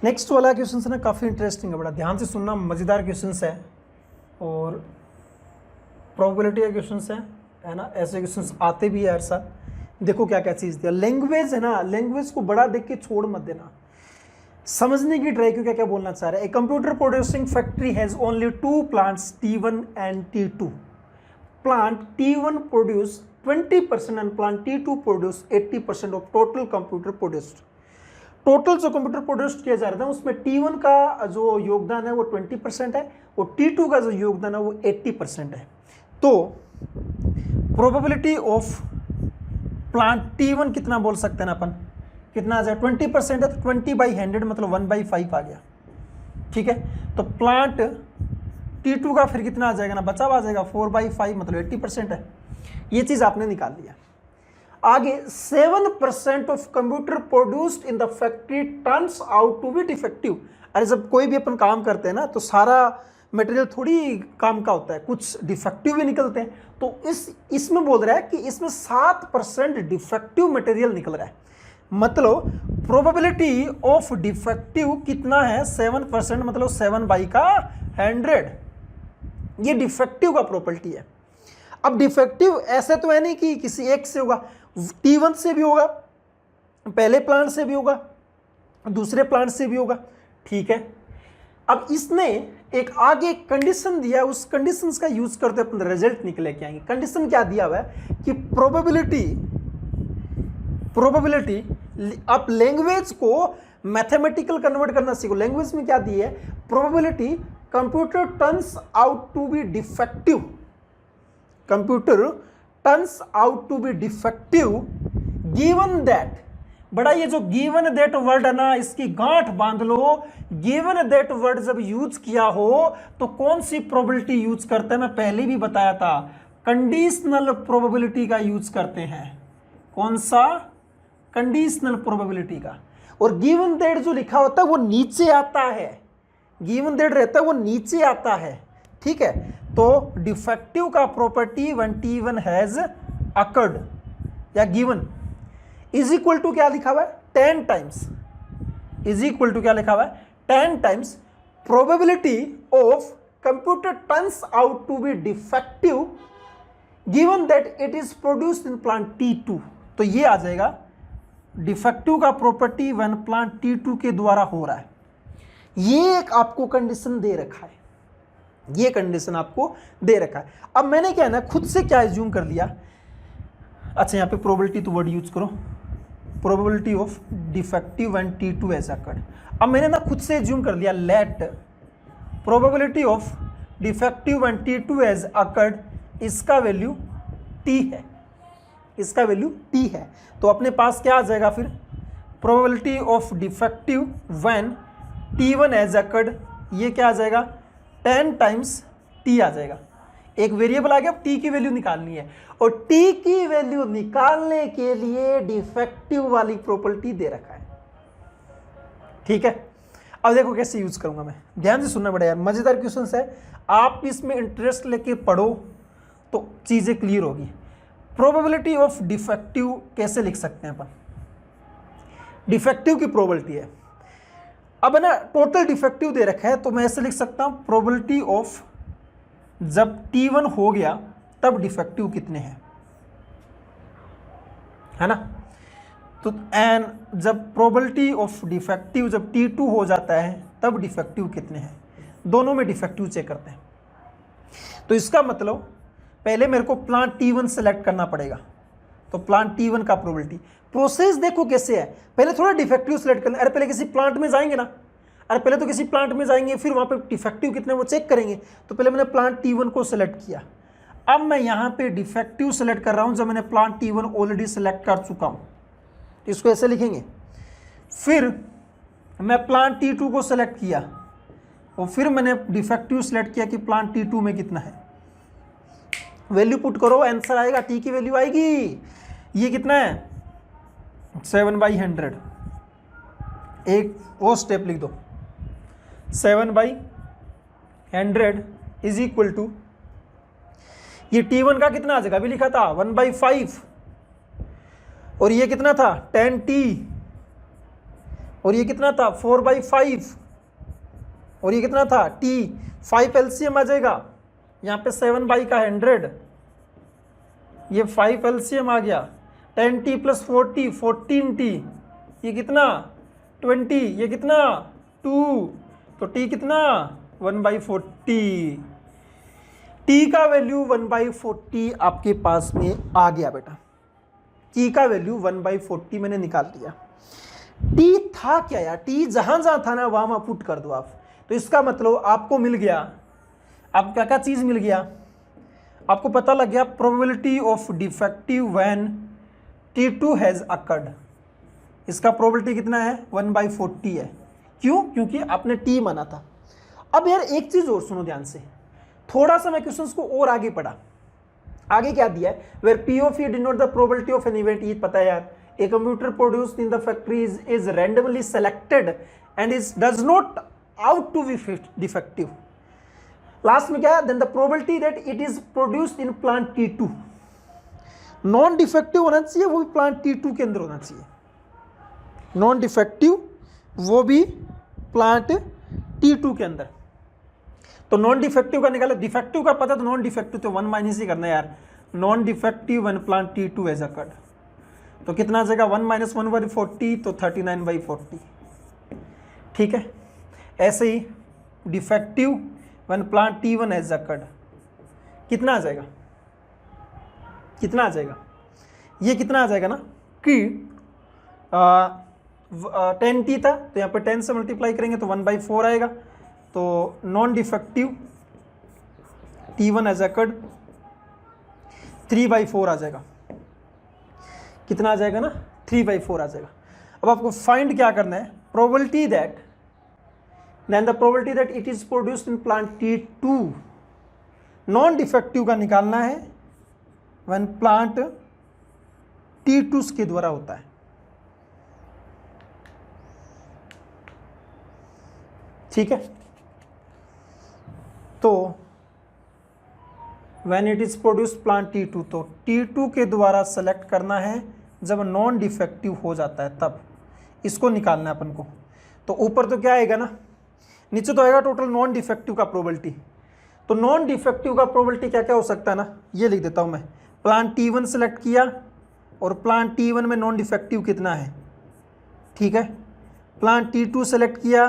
Next वाला question है ना, काफ़ी इंटरेस्टिंग है, बड़ा ध्यान से सुनना, मज़ेदार क्वेश्चन है और प्रोबेबिलिटी का क्वेश्चन है ना। ऐसे क्वेश्चन आते भी है हर साल। देखो क्या क्या चीज़ दिया, लैंग्वेज है ना, लैंग्वेज को बड़ा देख के छोड़ मत देना, समझने की ट्राई, क्यों क्या क्या बोलना चाह रहा है। A computer producing factory has only 2 plants T1 and T2. Plant T1 produce 20% and plant T2 produce 80% of total computer produced. Total जो कंप्यूटर प्रोड्यूस किया जा रहा था उसमें T1 का जो योगदान है वो 20% है और T2 का जो योगदान है वो 80% है। तो प्रोबेबिलिटी ऑफ प्लांट T1 कितना बोल सकते हैं ना अपन, कितना आ जाए, 20% है तो 20/100 मतलब 1/5 आ गया, ठीक है। तो प्लांट T2 का फिर कितना आ जाएगा ना, बचा हुआ आ जाएगा 4/5 मतलब 80% है। ये चीज़ आपने निकाल लिया। आगे 7% of computer produced in the factory turns out to be defective. अरे जब कोई भी अपन काम करते हैं ना तो सारा मटेरियल थोड़ी काम का होता है, कुछ डिफेक्टिव भी निकलते हैं। तो इसमें बोल रहा है कि इसमें 7% डिफेक्टिव मटेरियल निकल रहा है, मतलब प्रोबेबिलिटी ऑफ डिफेक्टिव कितना है, 7% मतलब 7/100। ये डिफेक्टिव का प्रॉपर्टी है। अब डिफेक्टिव ऐसे तो है नहीं कि किसी एक से होगा, T1 से भी होगा, पहले प्लांट से भी होगा, दूसरे प्लांट से भी होगा, ठीक है। अब इसने एक आगे कंडीशन दिया, उस कंडीशन का यूज करते अपन रिजल्ट निकले के आएंगे। कंडीशन क्या दिया हुआ है कि प्रोबेबिलिटी आप लैंग्वेज को मैथमेटिकल कन्वर्ट करना सीखो। लैंग्वेज में क्या दी है, probability computer turns out to be defective, computer turns out to be defective given that. बड़ा ये जो गिवन दैट वर्ड है ना, इसकी गांठ बांध लो। गिवन दैट वर्ड जब यूज किया हो तो कौन सी प्रोबेबिलिटी यूज करते हैं, मैं पहले भी बताया था, कंडीशनल प्रोबेबिलिटी का यूज करते हैं। कौन सा, कंडीशनल प्रोबेबिलिटी का। और गिवन दैट जो लिखा होता है वो नीचे आता है, गिवन दैट रहता है वो नीचे आता है, ठीक है। तो डिफेक्टिव का property when T1 has occurred या गिवन इज इक्वल टू क्या लिखा हुआ है, 10 टाइम्स, इज इक्वल टू क्या लिखा हुआ है, 10 times probability of computer turns out to be defective given that it is produced in plant T2। तो ये आ जाएगा डिफेक्टिव का प्रॉपर्टी व्हेन प्लांट T2 के द्वारा हो रहा है। ये एक आपको कंडीशन दे रखा है, ये कंडीशन आपको दे रखा है। अब मैंने क्या है ना, खुद से क्या एज्यूम कर लिया, अच्छा यहाँ पे प्रोबेबिलिटी तो वर्ड यूज करो, probability of defective when T2 has occurred. अब मैंने ना खुद से एज्यूम कर लिया, let probability of defective when T2 has occurred, इसका वैल्यू T है, इसका वैल्यू T है। तो अपने पास क्या आ जाएगा फिर, probability of defective when T1 has occurred, ये क्या आ जाएगा, 10 टाइम्स T आ जाएगा। एक वेरिएबल आ गया, अब T की वैल्यू निकालनी है और T की वैल्यू निकालने के लिए डिफेक्टिव वाली प्रॉपर्टी दे रखा है, ठीक है। अब देखो कैसे यूज करूंगा मैं, ध्यान से सुनना पड़ेगा यार, मजेदार क्वेश्चन है। आप इसमें इंटरेस्ट लेके पढ़ो तो चीजें क्लियर होगी। प्रोबेबिलिटी ऑफ डिफेक्टिव कैसे लिख सकते हैं अपन, डिफेक्टिव की प्रोबेबिलिटी है। अब है ना टोटल डिफेक्टिव दे रखा है तो मैं ऐसे लिख सकता हूं, प्रोबेबिलिटी ऑफ जब T1 हो गया तब डिफेक्टिव कितने हैं, है ना। तो एंड जब प्रोबेबिलिटी ऑफ डिफेक्टिव जब T2 हो जाता है तब डिफेक्टिव कितने हैं, दोनों में डिफेक्टिव चेक करते हैं। तो इसका मतलब पहले मेरे को प्लांट T1 सेलेक्ट करना पड़ेगा, तो प्लांट T1 का प्रोबेबिलिटी। प्रोसेस देखो कैसे है, पहले थोड़ा डिफेक्टिव सेलेक्ट करना, अरे पहले किसी प्लांट में जाएंगे ना, अरे पहले तो किसी प्लांट में जाएंगे फिर वहाँ पे डिफेक्टिव कितने वो चेक करेंगे। तो पहले मैंने प्लांट T1 को सेलेक्ट किया, अब मैं यहाँ पे डिफेक्टिव सेलेक्ट कर रहा हूँ जब मैंने प्लांट T1 ऑलरेडी सेलेक्ट कर चुका हूँ, तो इसको ऐसे लिखेंगे। फिर मैं प्लांट T2 को सेलेक्ट किया और फिर मैंने डिफेक्टिव सेलेक्ट किया कि प्लांट T2 में कितना है, वैल्यू पुट करो, आंसर आएगा, T की वैल्यू आएगी। ये कितना है, 7/100। एक वो स्टेप लिख दो, 7/100 इज इक्वल टू, ये T1 का कितना आ जाएगा, अभी लिखा था 1/5, और ये कितना था 10T और ये कितना था 4/5, और ये कितना था t, 5 एलसीएम आ जाएगा, यहाँ पे 7 का 100, ये 5 एलसीएम आ गया, 10t + 40 14t, ये कितना 20, ये कितना 2, तो t कितना 1/40, t का वैल्यू 1/40 आपके पास में आ गया बेटा, t का वैल्यू 1/40 मैंने निकाल लिया। t था क्या यार, t जहां जहां था ना वहां पुट कर दो आप, तो इसका मतलब आपको मिल गया, आप क्या क्या चीज मिल गया, आपको पता लग गया probability of defective when T2 has occurred, इसका प्रोबेबिलिटी कितना है 1/40 है। क्यों? क्योंकि आपने t माना था। अब यार एक चीज और सुनो ध्यान से, थोड़ा सा मैं क्वेश्चंस को और आगे पढ़ा, आगे क्या दिया है, where P of E denote the probability of an event, ये पता है यार, a computer produced in the factory is randomly selected and is does not out to be defective. Last में क्या है, then the probability that it is produced in plant T2, non defective होना चाहिए, वो भी प्लांट T2 के अंदर होना चाहिए, नॉन डिफेक्टिव वो भी प्लांट T2 के अंदर। तो नॉन डिफेक्टिव का निकाला, डिफेक्टिव का पता, तो नॉन डिफेक्टिव तो 1 माइनस ही करना है यार, non defective when plant T2 has occurred, तो कितना आ जाएगा 1 - 1/40, तो 39/40, ठीक है। ऐसे ही defective when plant T1 has occurred, कितना आ जाएगा, कितना आ जाएगा, ये कितना आ जाएगा ना कि 10t था, तो यहाँ पे 10 से मल्टीप्लाई करेंगे तो 1/4 आएगा, तो non defective T1 has occurred 3/4 आ जाएगा, कितना आ जाएगा ना 3/4 आ जाएगा। अब आपको फाइंड क्या करना है, probability that, then the probability that it is produced in plant T2, non defective का निकालना है व्हेन प्लांट T2 के द्वारा होता है, ठीक है। तो when it is produced plant T2, तो T2 के द्वारा सेलेक्ट करना है जब नॉन डिफेक्टिव हो जाता है, तब इसको निकालना है अपन को। तो ऊपर तो क्या आएगा ना, नीचे तो आएगा टोटल नॉन डिफेक्टिव का प्रोबेबिलिटी, तो नॉन डिफेक्टिव का प्रोबेबिलिटी क्या क्या हो सकता है ना, ये लिख देता हूं मैं, प्लांट T1 सेलेक्ट किया और प्लांट T1 में नॉन डिफेक्टिव कितना है, ठीक है। प्लांट T2 सेलेक्ट किया,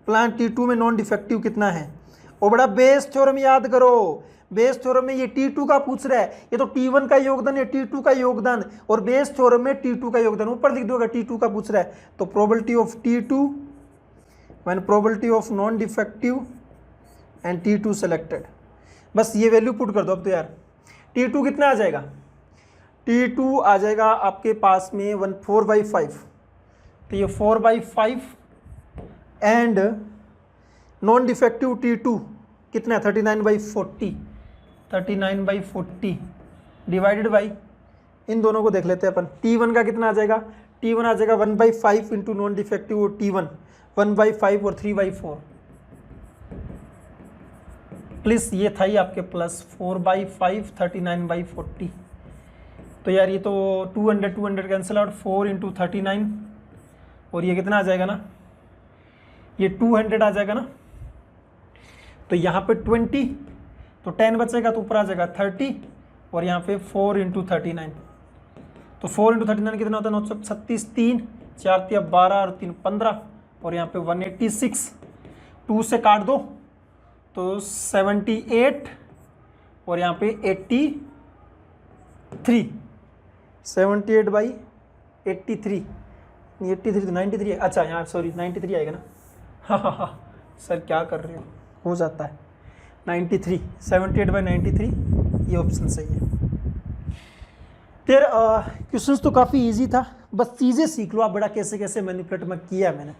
प्लांट T2 में नॉन डिफेक्टिव कितना है, और बड़ा बेस थ्योरम याद करो, बेस थ्योरम में ये T2 का पूछ रहा है, ये तो T1 का योगदान है, T2 का योगदान, और बेस थ्योरम में T2 का योगदान ऊपर लिख दोगे, T2 का पूछ रहा है, तो probability of T2 when probability of non defective and T2 selected, बस ये वैल्यू पुट कर दो। अब तो यार T2 कितना आ जाएगा, T2 आ जाएगा आपके पास में 4/5, तो ये 4/5 एंड नॉन डिफेक्टिव T2 कितना है 39/40, 39/40 डिवाइडेड बाई, इन दोनों को देख लेते हैं अपन, T1 का कितना आ जाएगा, T1 आ जाएगा 1/5 इंटू नॉन डिफेक्टिव और T1 1/5 और 3/4, प्लस ये था ही आपके प्लस 4/5 39/40, तो यार ये तो 200 कैंसिल आउट, 4 इंटू 39, और ये कितना आ जाएगा ना, ये 200 आ जाएगा ना, तो यहाँ पे 20, तो 10 बचेगा तो ऊपर आ जाएगा 30, और यहाँ पे 4 इंटू 39, तो 4 इंटू 39 कितना होता है 936, 3 4 × 12 और 3 15, और यहाँ पे 186, 2 से काट दो तो 78, और यहाँ पे 83, 78/83, 83 तो 93 है, अच्छा यहाँ सॉरी 93 आएगा ना, हाँ सर क्या कर रहे हो जाता है 93, 78/93, ये ऑप्शन सही है। फिर क्वेश्चंस तो काफ़ी इजी था, बस चीज़ें सीख लो आप, बड़ा कैसे कैसे मैनिपुलेट में किया मैंने।